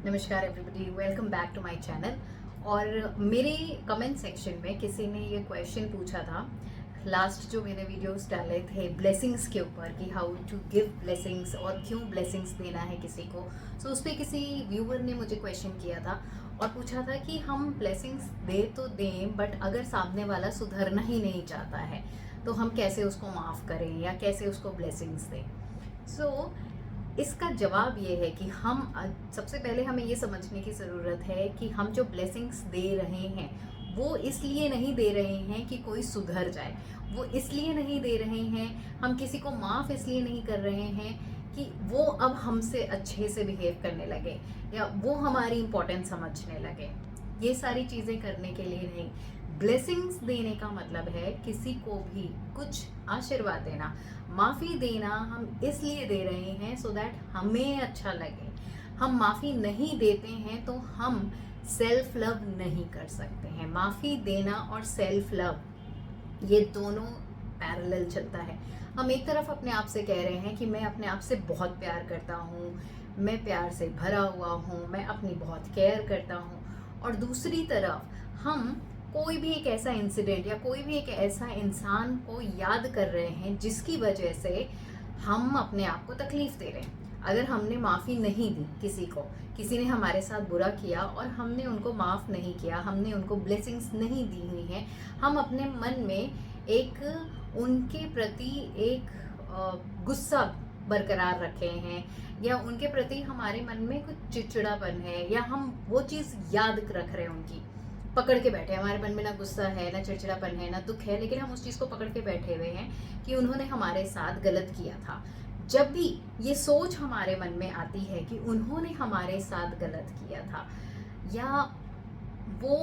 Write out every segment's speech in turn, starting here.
नमस्कार everybody, welcome back to my channel. और मेरे कमेंट सेक्शन में किसी ने ये क्वेश्चन पूछा था। लास्ट जो मैंने वीडियोस डाले थे ब्लेसिंग्स के ऊपर कि हाउ टू गिव ब्लेसिंग्स और क्यों ब्लेसिंग्स देना है किसी को। सो उस पर किसी व्यूवर ने मुझे क्वेश्चन किया था और पूछा था कि हम ब्लेसिंग्स दे तो दें, बट अगर सामने वाला सुधरना ही नहीं चाहता है तो हम कैसे उसको माफ़ करें या कैसे उसको ब्लेसिंग्स दें। सो इसका जवाब ये है कि हम सबसे पहले हमें ये समझने की ज़रूरत है कि हम जो ब्लेसिंग्स दे रहे हैं वो इसलिए नहीं दे रहे हैं कि कोई सुधर जाए, वो इसलिए नहीं दे रहे हैं, हम किसी को माफ़ इसलिए नहीं कर रहे हैं कि वो अब हमसे अच्छे से बिहेव करने लगे या वो हमारी इम्पोर्टेंस समझने लगे। ये सारी चीज़ें करने के लिए नहीं। ब्लेसिंग्स देने का मतलब है किसी को भी कुछ आशीर्वाद देना, माफ़ी देना हम इसलिए दे रहे हैं सो दैट हमें अच्छा लगे। हम माफ़ी नहीं देते हैं तो हम सेल्फ लव नहीं कर सकते हैं। माफ़ी देना और सेल्फ लव ये दोनों पैरेलल चलता है। हम एक तरफ अपने आप से कह रहे हैं कि मैं अपने आप से बहुत प्यार करता हूँ, मैं प्यार से भरा हुआ हूँ, मैं अपनी बहुत केयर करता हूँ, और दूसरी तरफ हम कोई भी एक ऐसा इंसिडेंट या कोई भी एक ऐसा इंसान को याद कर रहे हैं जिसकी वजह से हम अपने आप को तकलीफ दे रहे हैं। अगर हमने माफ़ी नहीं दी किसी को, किसी ने हमारे साथ बुरा किया और हमने उनको माफ़ नहीं किया, हमने उनको ब्लेसिंग्स नहीं दी हुई हैं, हम अपने मन में एक उनके प्रति एक गुस्सा बरकरार रखे हैं या उनके प्रति हमारे मन में कुछ चिड़चिड़ापन है या हम वो चीज़ याद रख रहे हैं, उनकी पकड़ के बैठे हैं। हमारे मन में ना गुस्सा है, ना चिड़चिड़ापन है, ना दुख है, लेकिन हम उस चीज़ को पकड़ के बैठे हुए हैं कि उन्होंने हमारे साथ गलत किया था। जब भी ये सोच हमारे मन में आती है कि उन्होंने हमारे साथ गलत किया था या वो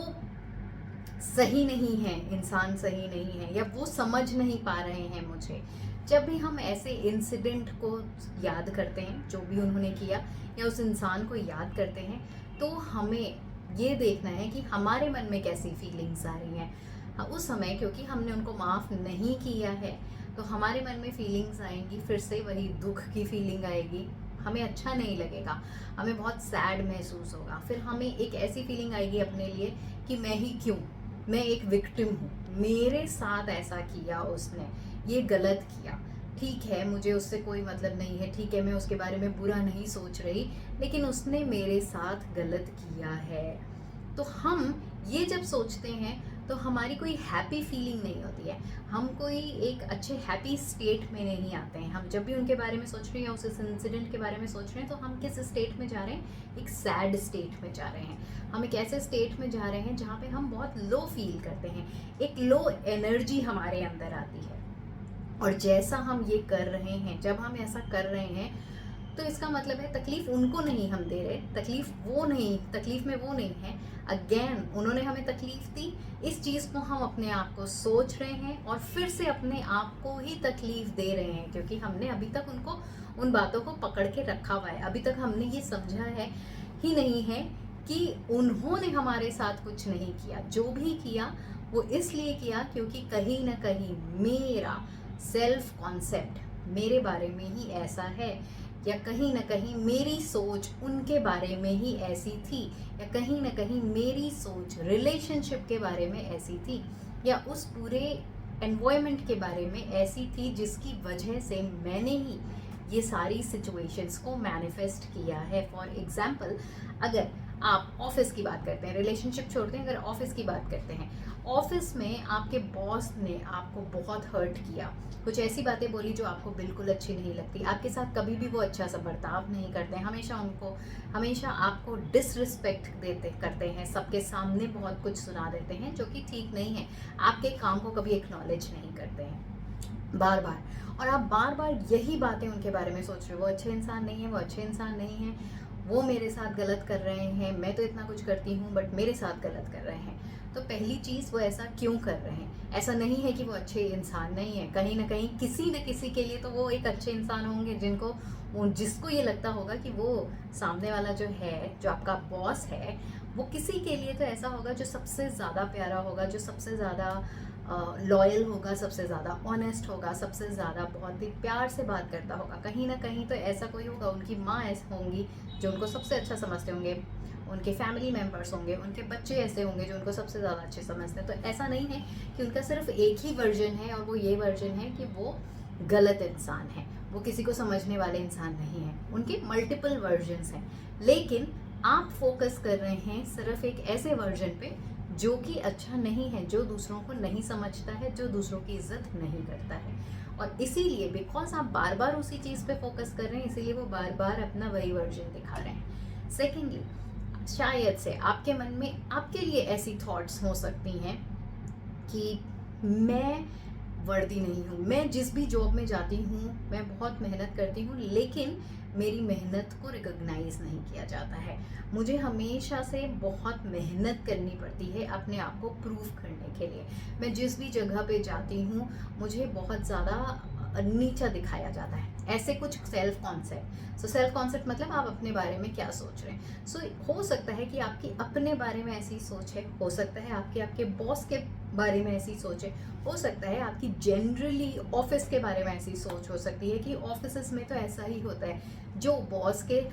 सही नहीं है, इंसान सही नहीं है, या वो समझ नहीं पा रहे हैं मुझे, जब भी हम ऐसे इंसिडेंट को याद करते हैं जो भी उन्होंने किया या उस इंसान को याद करते हैं, तो हमें ये देखना है कि हमारे मन में कैसी फीलिंग्स आ रही हैं उस समय। क्योंकि हमने उनको माफ़ नहीं किया है तो हमारे मन में फीलिंग्स आएंगी, फिर से वही दुख की फीलिंग आएगी, हमें अच्छा नहीं लगेगा, हमें बहुत सैड महसूस होगा। फिर हमें एक ऐसी फीलिंग आएगी अपने लिए कि मैं ही क्यों, मैं एक विक्टिम हूँ, मेरे साथ ऐसा किया उसने, ये गलत किया। ठीक है, मुझे उससे कोई मतलब नहीं है, ठीक है, मैं उसके बारे में बुरा नहीं सोच रही, लेकिन उसने मेरे साथ गलत किया है। तो हम ये जब सोचते हैं तो हमारी कोई हैप्पी फीलिंग नहीं होती है, हम कोई एक अच्छे हैप्पी स्टेट में नहीं आते हैं। हम जब भी उनके बारे में सोच रहे हैं या उस इंसिडेंट के बारे में सोच रहे हैं तो हम किस स्टेट में जा रहे हैं, एक सैड स्टेट में जा रहे हैं। हम एक ऐसे स्टेट में जा रहे हैं जहाँ पे हम बहुत लो फील करते हैं, एक लो एनर्जी हमारे अंदर आती है। और जैसा हम ये कर रहे हैं, जब हम ऐसा कर रहे हैं तो इसका मतलब है तकलीफ उनको नहीं हम दे रहे, तकलीफ में वो नहीं है। अगेन उन्होंने हमें तकलीफ दी, इस चीज़ को हम अपने आप को सोच रहे हैं और फिर से अपने आप को ही तकलीफ दे रहे हैं, क्योंकि हमने अभी तक उनको उन बातों को पकड़ के रखा हुआ है। अभी तक हमने ये समझा है ही नहीं है कि उन्होंने हमारे साथ कुछ नहीं किया, जो भी किया वो इसलिए किया क्योंकि कहीं ना कहीं मेरा सेल्फ कॉन्सेप्ट मेरे बारे में ही ऐसा है, या कहीं ना कहीं मेरी सोच उनके बारे में ही ऐसी थी, या कहीं ना कहीं मेरी सोच रिलेशनशिप के बारे में ऐसी थी, या उस पूरे एनवायरनमेंट के बारे में ऐसी थी जिसकी वजह से मैंने ही ये सारी सिचुएशंस को मैनिफेस्ट किया है। फॉर एग्जाम्पल, अगर आप ऑफिस की बात करते हैं, रिलेशनशिप छोड़ते हैं, अगर ऑफिस की बात करते हैं, ऑफिस में आपके बॉस ने आपको बहुत हर्ट किया, कुछ ऐसी बातें बोली जो आपको बिल्कुल अच्छी नहीं लगती, आपके साथ कभी भी वो अच्छा सा बर्ताव नहीं करते हैं, हमेशा आपको डिसरिस्पेक्ट देते करते हैं, सबके सामने बहुत कुछ सुना देते हैं जो कि ठीक नहीं है, आपके काम को कभी एक्नॉलेज नहीं करते हैं बार बार, और आप बार बार यही बातें उनके बारे में सोच रहे हो, वो अच्छे इंसान नहीं है, वो अच्छे इंसान नहीं है, वो मेरे साथ गलत कर रहे हैं, मैं तो इतना कुछ करती हूँ बट मेरे साथ गलत कर रहे हैं। तो पहली चीज़, वो ऐसा क्यों कर रहे हैं? ऐसा नहीं है कि वो अच्छे इंसान नहीं है, कहीं ना कहीं किसी न किसी के लिए तो वो एक अच्छे इंसान होंगे, जिसको ये लगता होगा कि वो सामने वाला जो है, जो आपका बॉस है, वो किसी के लिए तो ऐसा होगा जो सबसे ज़्यादा प्यारा होगा, जो सबसे ज़्यादा लॉयल होगा, सबसे ज़्यादा ऑनेस्ट होगा, सबसे ज़्यादा बहुत ही प्यार से बात करता होगा। कहीं ना कहीं तो ऐसा कोई होगा, उनकी माँ ऐसे होंगी जो उनको सबसे अच्छा समझते होंगे, उनके फैमिली मेम्बर्स होंगे, उनके बच्चे ऐसे होंगे जो उनको सबसे ज़्यादा अच्छे समझते हैं। तो ऐसा नहीं है कि उनका सिर्फ एक ही वर्जन है और वो ये वर्जन है कि वो गलत इंसान है, वो किसी को समझने वाले इंसान नहीं है। उनके मल्टीपल वर्जन्स हैं, लेकिन आप फोकस कर रहे हैं सिर्फ एक ऐसे वर्जन पे जो कि अच्छा नहीं है, जो दूसरों को नहीं समझता है, जो दूसरों की इज्जत नहीं करता है। और इसीलिए बिकॉज आप बार बार उसी चीज़ पे फोकस कर रहे हैं, इसीलिए वो बार बार अपना वही वर्जन दिखा रहे हैं। सेकेंडली, शायद से आपके मन में आपके लिए ऐसी थॉट्स हो सकती हैं कि मैं वर्दी नहीं हूँ, मैं जिस भी जॉब में जाती हूँ मैं बहुत मेहनत करती हूँ, लेकिन मेरी मेहनत को रिकॉग्नाइज नहीं किया जाता है। मुझे हमेशा से बहुत मेहनत करनी पड़ती है अपने आप को प्रूव करने के लिए। मैं जिस भी जगह पे जाती हूँ मुझे बहुत ज़्यादा नीचा दिखाया जाता है। ऐसे कुछ self concept. So self concept मतलब आप अपने बारे में क्या सोच रहे हैं। सो हो सकता है कि आपकी अपने बारे में ऐसी सोच है, हो सकता है आपके आपके बॉस के बारे में ऐसी सोच है, हो सकता है आपकी जनरली ऑफिस के बारे में ऐसी सोच हो सकती है कि ऑफिस में तो ऐसा ही होता है, जो बॉस के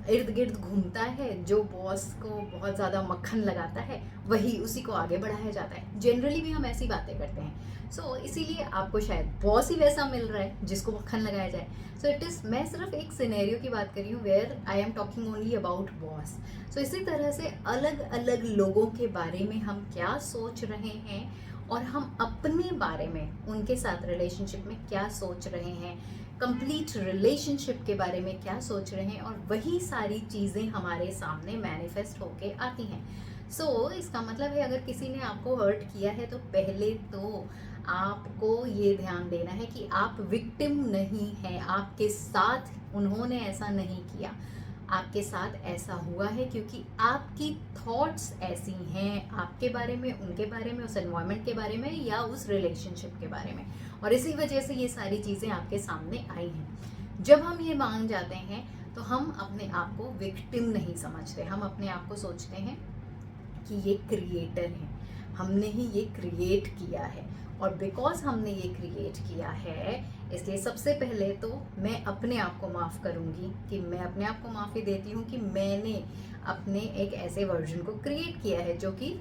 इर्द गिर्द घूमता है, जो बॉस को बहुत ज़्यादा मक्खन लगाता है, वही उसी को आगे बढ़ाया जाता है। जनरली भी हम ऐसी बातें करते हैं। सो इसीलिए आपको शायद बॉस ही वैसा मिल रहा है जिसको मक्खन लगाया जाए। सो इट इज़, मैं सिर्फ एक सिनेरियो की बात कर रही हूँ where I am talking only about boss. So इसी तरह से अलग अलग लोगों के बारे में हम क्या सोच रहे हैं और हम अपने बारे में उनके साथ रिलेशनशिप में क्या सोच रहे हैं, कंप्लीट रिलेशनशिप के बारे में क्या सोच रहे हैं, और वही सारी चीज़ें हमारे सामने मैनिफेस्ट होके आती हैं। सो इसका मतलब है अगर किसी ने आपको हर्ट किया है तो पहले तो आपको ये ध्यान देना है कि आप विक्टिम नहीं हैं। आपके साथ उन्होंने ऐसा नहीं किया, आपके साथ ऐसा हुआ है क्योंकि आपकी थॉट्स ऐसी हैं आपके बारे में, उनके बारे में, उस एनवायरनमेंट के बारे में या उस रिलेशनशिप के बारे में, और इसी वजह से ये सारी चीज़ें आपके सामने आई हैं। जब हम ये मान जाते हैं तो हम अपने आप को विक्टिम नहीं समझते, हम अपने आप को सोचते हैं कि ये क्रिएटर है, हमने ही ये क्रिएट किया है। और बिकॉज हमने ये क्रिएट किया है इसलिए सबसे पहले तो मैं अपने आप को माफ़ करूँगी, कि मैं अपने आप को माफ़ी देती हूँ कि मैंने अपने एक ऐसे वर्जन को क्रिएट किया है जो कि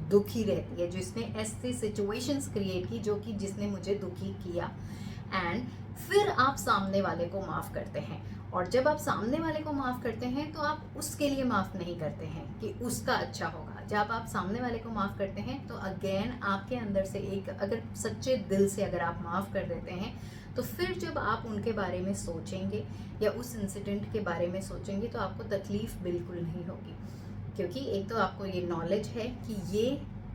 दुखी रहती है, जिसने ऐसी सिचुएशंस क्रिएट की जो कि जिसने मुझे दुखी किया। एंड फिर आप सामने वाले को माफ़ करते हैं, और जब आप सामने वाले को माफ़ करते हैं तो आप उसके लिए माफ़ नहीं करते हैं कि उसका अच्छा होगा। जब आप सामने वाले को माफ़ करते हैं तो अगेन आपके अंदर से एक, अगर सच्चे दिल से अगर आप माफ़ कर देते हैं तो फिर जब आप उनके बारे में सोचेंगे या उस इंसिडेंट के बारे में सोचेंगे तो आपको तकलीफ़ बिल्कुल नहीं होगी, क्योंकि एक तो आपको ये नॉलेज है कि ये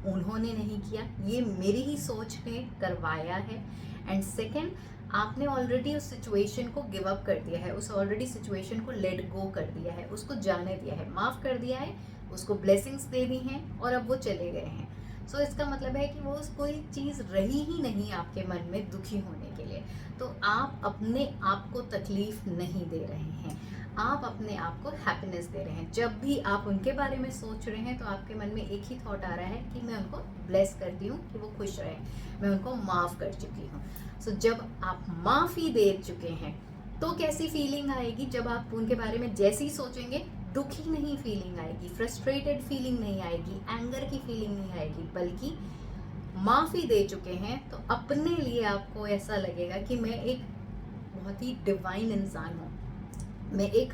उन्होंने नहीं किया, ये मेरी ही सोच ने करवाया है। एंड सेकेंड, आपने ऑलरेडी उस सिचुएशन को गिव अप कर दिया है, उस ऑलरेडी सिचुएशन को लेट गो कर दिया है, उसको जाने दिया है, माफ़ कर दिया है, उसको ब्लेसिंग्स दे दी हैं और अब वो चले गए हैं। सो इसका मतलब है कि वो कोई चीज़ रही ही नहीं आपके मन में दुखी होने के लिए। तो आप अपने आप को तकलीफ़ नहीं दे रहे हैं, आप अपने आप को हैप्पीनेस दे रहे हैं। जब भी आप उनके बारे में सोच रहे हैं तो आपके मन में एक ही थॉट आ रहा है कि मैं उनको ब्लेस करती हूँ कि वो खुश रहें, मैं उनको माफ़ कर चुकी हूँ। सो जब आप माफ़ी दे चुके हैं तो कैसी फीलिंग आएगी? जब आप उनके बारे में जैसे ही सोचेंगे दुखी नहीं फीलिंग आएगी, फ्रस्ट्रेटेड फीलिंग नहीं आएगी, एंगर की फीलिंग नहीं आएगी, बल्कि माफ़ी दे चुके हैं तो अपने लिए आपको ऐसा लगेगा कि मैं एक बहुत ही डिवाइन इंसान हूँ, मैं एक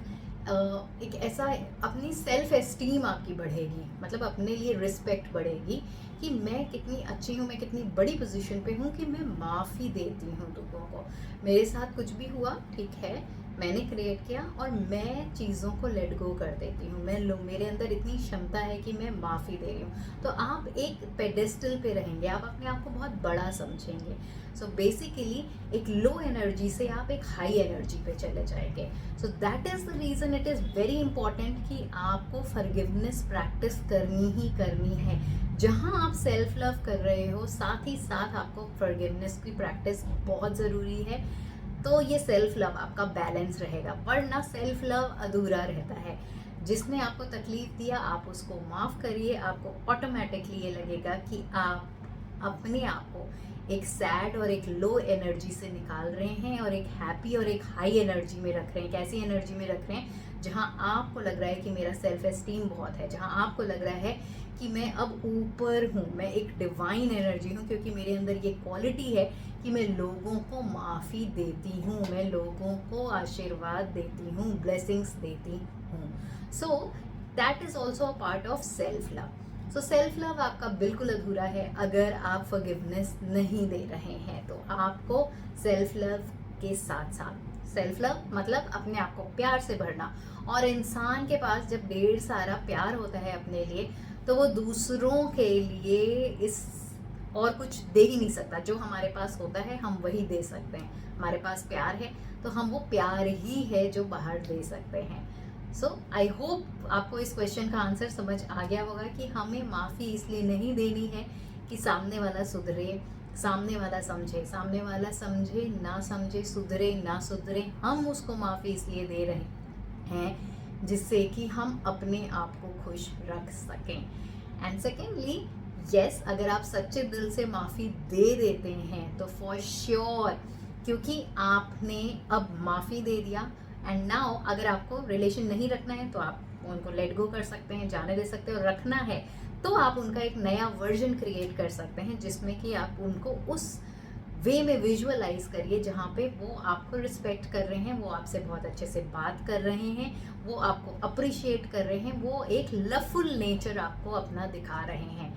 ऐसा, अपनी सेल्फ एस्टीम आपकी बढ़ेगी, मतलब अपने लिए रिस्पेक्ट बढ़ेगी कि मैं कितनी अच्छी हूँ, मैं कितनी बड़ी पोजीशन पे हूँ कि मैं माफ़ी देती हूँ लोगों को। मेरे साथ कुछ भी हुआ, ठीक है, मैंने क्रिएट किया और मैं चीज़ों को लेट गो कर देती हूँ, मेरे अंदर इतनी क्षमता है कि मैं माफ़ी दे रही हूँ। तो आप एक पेडेस्टल पे रहेंगे, आप अपने आप को बहुत बड़ा समझेंगे। सो बेसिकली एक लो एनर्जी से आप एक हाई एनर्जी पे चले जाएंगे। So that is the reason it is very important कि आपको फॉरगिवनेस प्रैक्टिस करनी ही करनी है। जहाँ आप सेल्फ लव कर रहे हो साथ ही साथ आपको फॉरगिवनेस की प्रैक्टिस बहुत ज़रूरी है। तो ये सेल्फ लव आपका बैलेंस रहेगा, वरना सेल्फ लव अधूरा रहता है। जिसने आपको तकलीफ दिया आप उसको माफ़ करिए, आपको ऑटोमेटिकली ये लगेगा कि अपने आप को एक सैड और एक लो एनर्जी से निकाल रहे हैं और एक हैप्पी और एक हाई एनर्जी में रख रहे हैं। कैसी एनर्जी में रख रहे हैं? जहां आपको लग रहा है कि मेरा सेल्फ एस्टीम बहुत है, जहां आपको लग रहा है कि मैं अब ऊपर हूँ, मैं एक डिवाइन एनर्जी हूँ, क्योंकि मेरे अंदर ये क्वालिटी है कि मैं लोगों को माफ़ी देती हूँ, मैं लोगों को आशीर्वाद देती हूँ, ब्लेसिंग्स देती हूँ। So that is also a part of self love. So self love आपका बिल्कुल अधूरा है अगर आप फॉरगिवनेस नहीं दे रहे हैं। तो आपको सेल्फ लव के साथ साथ, सेल्फ लव मतलब अपने आप को प्यार से भरना, और इंसान के पास जब ढेर सारा प्यार होता है अपने लिए, तो वो दूसरों के लिए इस और कुछ दे ही नहीं सकता। जो हमारे पास होता है हम वही दे सकते हैं। हमारे पास प्यार है तो हम वो प्यार ही है जो बाहर दे सकते हैं। सो आई होप आपको इस क्वेश्चन का आंसर समझ आ गया होगा कि हमें माफ़ी इसलिए नहीं देनी है कि सामने वाला सुधरे, सामने वाला समझे, सामने वाला समझे ना समझे, सुधरे ना सुधरे, हम उसको माफ़ी इसलिए दे रहे हैं जिससे कि हम अपने आप को खुश रख सकें। एंड सेकेंडली, यस, अगर आप सच्चे दिल से माफ़ी दे देते हैं तो फॉर श्योर, क्योंकि आपने अब माफ़ी दे दिया, एंड नाउ अगर आपको रिलेशन नहीं रखना है तो आप उनको लेट गो कर सकते हैं, जाने दे सकते हैं, और रखना है तो आप उनका एक नया वर्जन क्रिएट कर सकते हैं जिसमें कि आप उनको उस वे में विजुअलाइज करिए जहाँ पे वो आपको रिस्पेक्ट कर रहे हैं, वो आपसे बहुत अच्छे से बात कर रहे हैं, वो आपको अप्रिशिएट कर रहे हैं, वो एक लवफुल नेचर आपको अपना दिखा रहे हैं।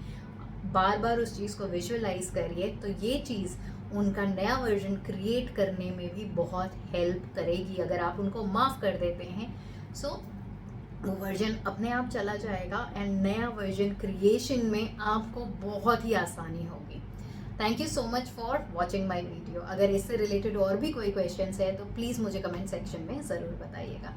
बार बार उस चीज़ को विजुअलाइज करिए तो ये चीज़ उनका नया वर्जन क्रिएट करने में भी बहुत हेल्प करेगी। अगर आप उनको माफ़ कर देते हैं सो वो वर्जन अपने आप चला जाएगा एंड नया वर्जन क्रिएशन में आपको बहुत ही आसानी होगी। Thank you so much for watching my video. अगर इससे रिलेटेड और भी कोई क्वेश्चंस है तो प्लीज़ मुझे कमेंट सेक्शन में ज़रूर बताइएगा।